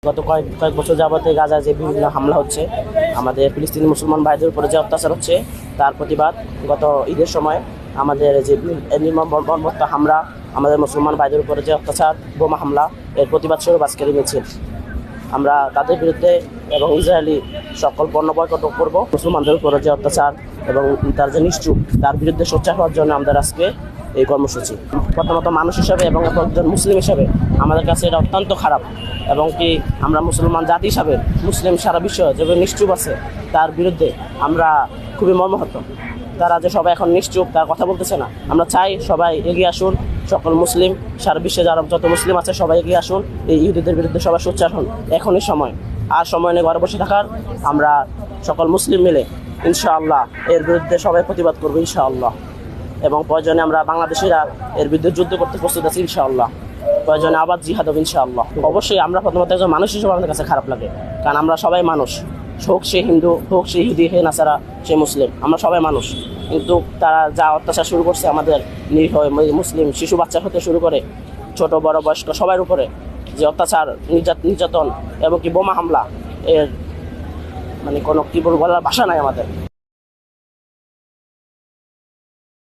গত কয়েক বছর যাবতে গাজায় যে বিভিন্ন হামলা হচ্ছে, আমাদের ফিলিস্তিনি মুসলমান ভাইদের উপরে যে অত্যাচার হচ্ছে, তার প্রতিবাদ গত ঈদের সময় আমাদের যে নির্মম বর্বরতা হামলা, আমাদের মুসলমান ভাইদের উপরে যে অত্যাচার, বোমা হামলা, এর প্রতিবাদ স্বরূপ আজকের এই মিছিল। আমরা তাদের বিরুদ্ধে এবং ইসরায়েলি সকল পণ্য বয়কট করব। মুসলমানদের উপরে যে অত্যাচার এবং তার যে নিষ্ঠুর, তার বিরুদ্ধে সোচ্চার হওয়ার জন্য আমাদের আজকে এই কর্মসূচি। প্রথমত মানুষ হিসাবে এবং একজন মুসলিম হিসাবে আমাদের কাছে এটা অত্যন্ত খারাপ, এবং কি আমরা মুসলমান জাতি হিসাবে মুসলিম সারা বিশ্ব যেভাবে নিশ্চুপ আছে, তার বিরুদ্ধে আমরা খুবই মর্মাহত। তারা যে সবাই এখন নিশ্চুপ, তার কথা বলতেছে না। আমরা চাই সবাই এগিয়ে আসুন, সকল মুসলিম সারা বিশ্বে যারা যত মুসলিম আছে সবাই এগিয়ে আসুন, এই ইহুদিদের বিরুদ্ধে সবাই সোচ্চার হন। এখনই সময়, আর সময় নেই ঘরে বসে থাকার। আমরা সকল মুসলিম মিলে ইনশাআল্লাহ এর বিরুদ্ধে সবাই প্রতিবাদ করবো ইনশাআল্লাহ, এবং প্রয়োজনে আমরা বাংলাদেশিরা এর বিরুদ্ধে যুদ্ধ করতে প্রস্তুত আছি ইনশাআল্লাহ। প্রয়োজনে আবার জিহাদ হবে ইনশাআল্লাহ। অবশ্যই আমরা প্রথমত একজন মানুষ হিসেবে আমাদের কাছে খারাপ লাগে, কারণ আমরা সবাই মানুষ। হোক সে হিন্দু, হোক সে ইহুদি, হে নাসারা, সে মুসলিম, আমরা সবাই মানুষ। কিন্তু তারা যা অত্যাচার শুরু করছে আমাদের নিরীহ মুসলিম শিশু বাচ্চা হতে শুরু করে ছোট বড় বয়স্ক সবার উপরে যে অত্যাচার, নির্যাতন এবং কি বোমা হামলা, এর কোনো কি বলার ভাষা নাই আমাদের।